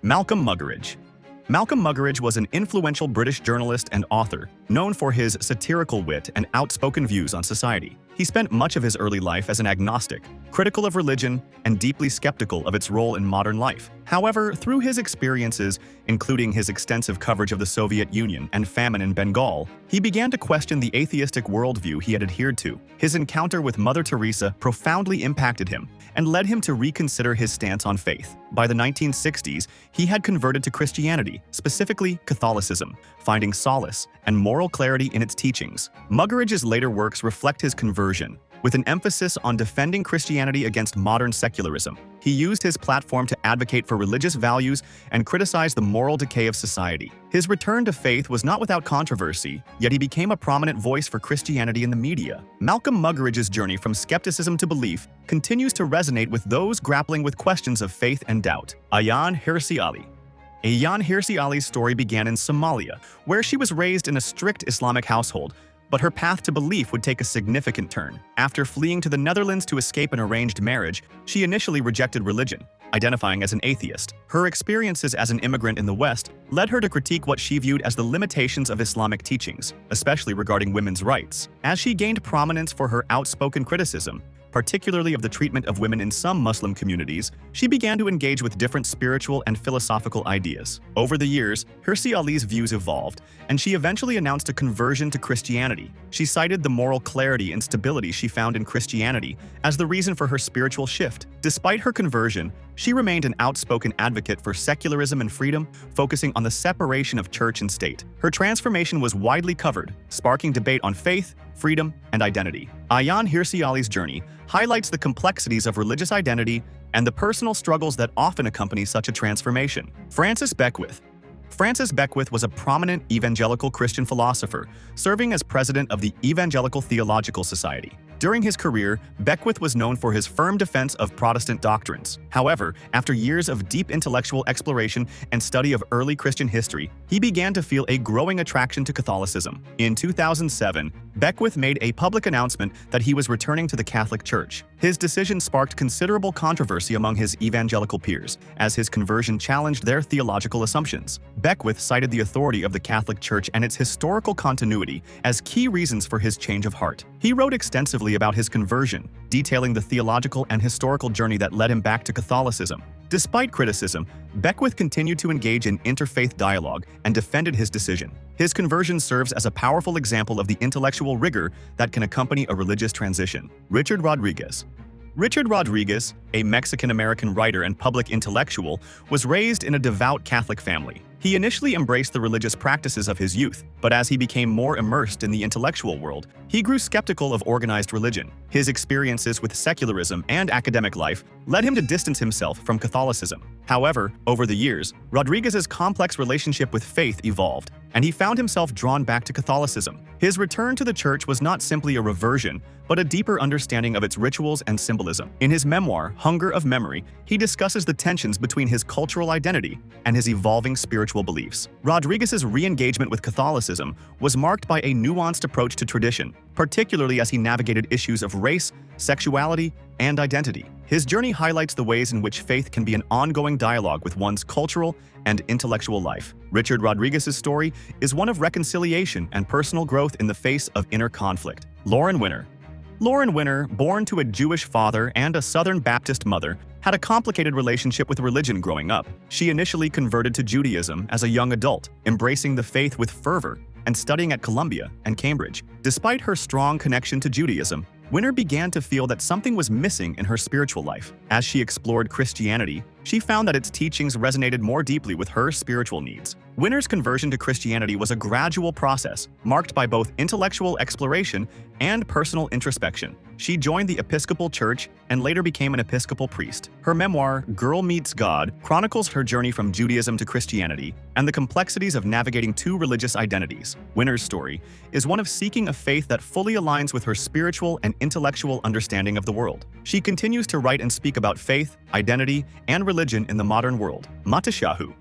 Malcolm Muggeridge. Malcolm Muggeridge was an influential British journalist and author, known for his satirical wit and outspoken views on society. He spent much of his early life as an agnostic, critical of religion, and deeply skeptical of its role in modern life. However, through his experiences, including his extensive coverage of the Soviet Union and famine in Bengal, he began to question the atheistic worldview he had adhered to. His encounter with Mother Teresa profoundly impacted him and led him to reconsider his stance on faith. By the 1960s, he had converted to Christianity, specifically Catholicism, finding solace and moral clarity in its teachings. Muggeridge's later works reflect his conversion, with an emphasis on defending Christianity against modern secularism. He used his platform to advocate for religious values and criticize the moral decay of society. His return to faith was not without controversy, yet he became a prominent voice for Christianity in the media. Malcolm Muggeridge's journey from skepticism to belief continues to resonate with those grappling with questions of faith and doubt. Ayaan Hirsi Ali. Ayaan Hirsi Ali's story began in Somalia, where she was raised in a strict Islamic household, but her path to belief would take a significant turn. After fleeing to the Netherlands to escape an arranged marriage, she initially rejected religion, identifying as an atheist. Her experiences as an immigrant in the West led her to critique what she viewed as the limitations of Islamic teachings, especially regarding women's rights. As she gained prominence for her outspoken criticism, particularly of the treatment of women in some Muslim communities, she began to engage with different spiritual and philosophical ideas. Over the years, Hirsi Ali's views evolved, and she eventually announced a conversion to Christianity. She cited the moral clarity and stability she found in Christianity as the reason for her spiritual shift. Despite her conversion, she remained an outspoken advocate for secularism and freedom, focusing on the separation of church and state. Her transformation was widely covered, sparking debate on faith, freedom, and identity. Ayaan Hirsi Ali's journey highlights the complexities of religious identity and the personal struggles that often accompany such a transformation. Francis Beckwith. Francis Beckwith was a prominent evangelical Christian philosopher, serving as president of the Evangelical Theological Society. During his career, Beckwith was known for his firm defense of Protestant doctrines. However, after years of deep intellectual exploration and study of early Christian history, he began to feel a growing attraction to Catholicism. In 2007, Beckwith made a public announcement that he was returning to the Catholic Church. His decision sparked considerable controversy among his evangelical peers, as his conversion challenged their theological assumptions. Beckwith cited the authority of the Catholic Church and its historical continuity as key reasons for his change of heart. He wrote extensively about his conversion, detailing the theological and historical journey that led him back to Catholicism. Despite criticism, Beckwith continued to engage in interfaith dialogue and defended his decision. His conversion serves as a powerful example of the intellectual rigor that can accompany a religious transition. Richard Rodriguez. Richard Rodriguez, a Mexican-American writer and public intellectual, was raised in a devout Catholic family. He initially embraced the religious practices of his youth, but as he became more immersed in the intellectual world, he grew skeptical of organized religion. His experiences with secularism and academic life led him to distance himself from Catholicism. However, over the years, Rodriguez's complex relationship with faith evolved, and he found himself drawn back to Catholicism. His return to the church was not simply a reversion, but a deeper understanding of its rituals and symbolism. In his memoir, Hunger of Memory, he discusses the tensions between his cultural identity and his evolving spiritual beliefs. Rodriguez's re-engagement with Catholicism was marked by a nuanced approach to tradition, particularly as he navigated issues of race, sexuality, and identity. His journey highlights the ways in which faith can be an ongoing dialogue with one's cultural and intellectual life. Richard Rodriguez's story is one of reconciliation and personal growth in the face of inner conflict. Lauren Winner. Lauren Winner, born to a Jewish father and a Southern Baptist mother, had a complicated relationship with religion growing up. She initially converted to Judaism as a young adult, embracing the faith with fervor and studying at Columbia and Cambridge. Despite her strong connection to Judaism, Winner began to feel that something was missing in her spiritual life. As she explored Christianity, she found that its teachings resonated more deeply with her spiritual needs. Winner's conversion to Christianity was a gradual process, marked by both intellectual exploration and personal introspection. She joined the Episcopal Church and later became an Episcopal priest. Her memoir, Girl Meets God, chronicles her journey from Judaism to Christianity and the complexities of navigating two religious identities. Winner's story is one of seeking a faith that fully aligns with her spiritual and intellectual understanding of the world. She continues to write and speak about faith, identity, and religion in the modern world. Matisyahu.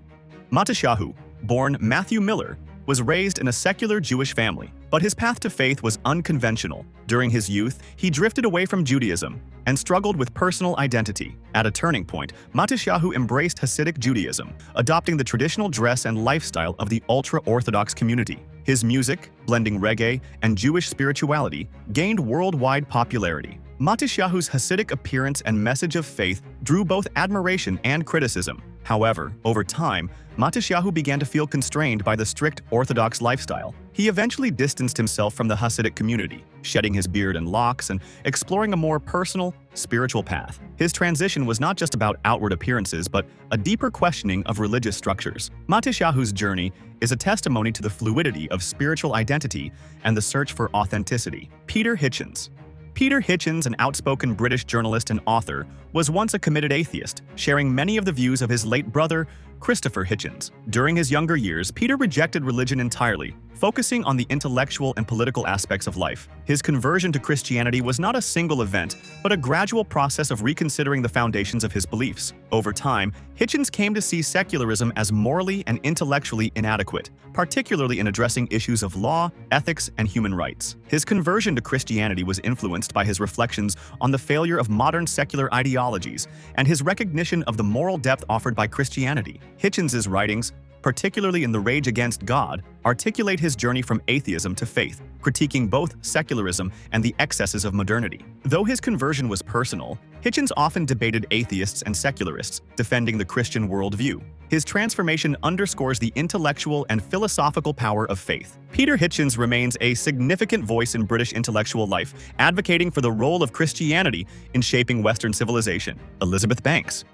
Matisyahu, born Matthew Miller, was raised in a secular Jewish family. But his path to faith was unconventional. During his youth, he drifted away from Judaism and struggled with personal identity. At a turning point, Matisyahu embraced Hasidic Judaism, adopting the traditional dress and lifestyle of the ultra-Orthodox community. His music, blending reggae and Jewish spirituality, gained worldwide popularity. Matisyahu's Hasidic appearance and message of faith drew both admiration and criticism. However, over time, Matisyahu began to feel constrained by the strict Orthodox lifestyle. He eventually distanced himself from the Hasidic community, shedding his beard and locks and exploring a more personal, spiritual path. His transition was not just about outward appearances, but a deeper questioning of religious structures. Matisyahu's journey is a testimony to the fluidity of spiritual identity and the search for authenticity. Peter Hitchens. Peter Hitchens, an outspoken British journalist and author, was once a committed atheist, sharing many of the views of his late brother, Christopher Hitchens. During his younger years, Peter rejected religion entirely, focusing on the intellectual and political aspects of life. His conversion to Christianity was not a single event, but a gradual process of reconsidering the foundations of his beliefs. Over time, Hitchens came to see secularism as morally and intellectually inadequate, particularly in addressing issues of law, ethics, and human rights. His conversion to Christianity was influenced by his reflections on the failure of modern secular ideologies and his recognition of the moral depth offered by Christianity. Hitchens' writings, particularly in The Rage Against God, articulate his journey from atheism to faith, critiquing both secularism and the excesses of modernity. Though his conversion was personal, Hitchens often debated atheists and secularists, defending the Christian worldview. His transformation underscores the intellectual and philosophical power of faith. Peter Hitchens remains a significant voice in British intellectual life, advocating for the role of Christianity in shaping Western civilization. Elizabeth Banks.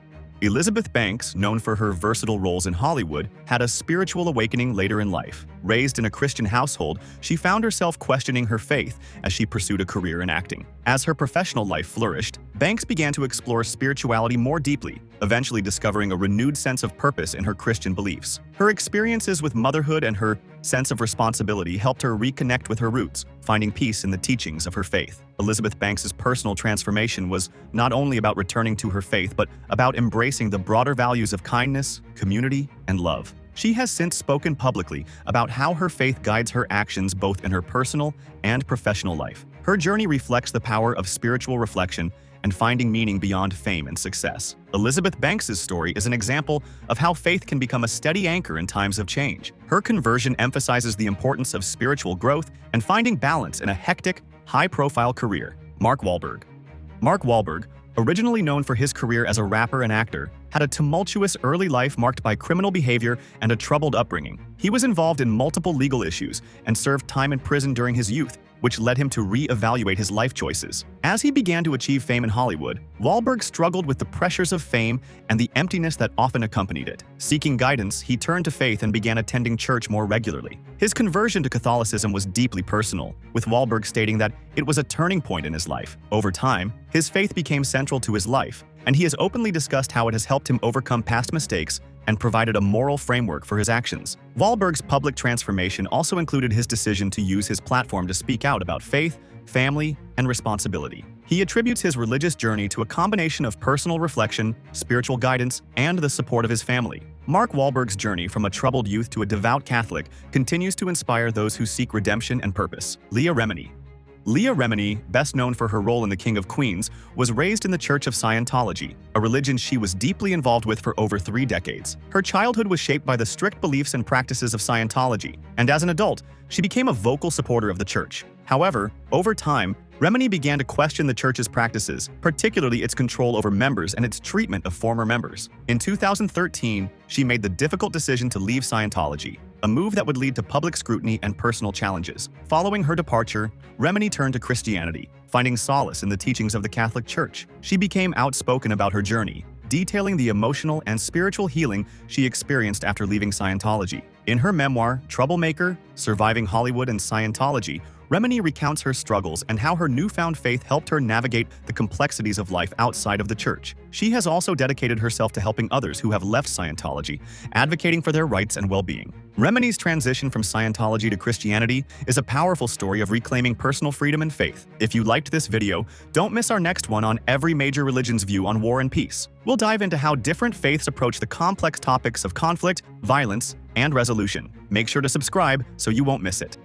Elizabeth Banks, known for her versatile roles in Hollywood, had a spiritual awakening later in life. Raised in a Christian household, she found herself questioning her faith as she pursued a career in acting. As her professional life flourished, Banks began to explore spirituality more deeply, eventually discovering a renewed sense of purpose in her Christian beliefs. Her experiences with motherhood and her sense of responsibility helped her reconnect with her roots, finding peace in the teachings of her faith. Elizabeth Banks's personal transformation was not only about returning to her faith, but about embracing the broader values of kindness, community, and love. She has since spoken publicly about how her faith guides her actions both in her personal and professional life. Her journey reflects the power of spiritual reflection and finding meaning beyond fame and success. Elizabeth Banks's story is an example of how faith can become a steady anchor in times of change. Her conversion emphasizes the importance of spiritual growth and finding balance in a hectic, high-profile career. Mark Wahlberg. Mark Wahlberg, originally known for his career as a rapper and actor, had a tumultuous early life marked by criminal behavior and a troubled upbringing. He was involved in multiple legal issues and served time in prison during his youth, which led him to re-evaluate his life choices. As he began to achieve fame in Hollywood, Wahlberg struggled with the pressures of fame and the emptiness that often accompanied it. Seeking guidance, he turned to faith and began attending church more regularly. His conversion to Catholicism was deeply personal, with Wahlberg stating that it was a turning point in his life. Over time, his faith became central to his life, and he has openly discussed how it has helped him overcome past mistakes and provided a moral framework for his actions. Wahlberg's public transformation also included his decision to use his platform to speak out about faith, family, and responsibility. He attributes his religious journey to a combination of personal reflection, spiritual guidance, and the support of his family. Mark Wahlberg's journey from a troubled youth to a devout Catholic continues to inspire those who seek redemption and purpose. Leah Remini. Leah Remini, best known for her role in The King of Queens, was raised in the Church of Scientology, a religion she was deeply involved with for over 3 decades. Her childhood was shaped by the strict beliefs and practices of Scientology, and as an adult, she became a vocal supporter of the church. However, over time, Remini began to question the church's practices, particularly its control over members and its treatment of former members. In 2013, she made the difficult decision to leave Scientology, a move that would lead to public scrutiny and personal challenges. Following her departure, Remini turned to Christianity, finding solace in the teachings of the Catholic Church. She became outspoken about her journey, detailing the emotional and spiritual healing she experienced after leaving Scientology. In her memoir, Troublemaker: Surviving Hollywood and Scientology, Remini recounts her struggles and how her newfound faith helped her navigate the complexities of life outside of the church. She has also dedicated herself to helping others who have left Scientology, advocating for their rights and well-being. Remini's transition from Scientology to Christianity is a powerful story of reclaiming personal freedom and faith. If you liked this video, don't miss our next one on every major religion's view on war and peace. We'll dive into how different faiths approach the complex topics of conflict, violence, and resolution. Make sure to subscribe so you won't miss it.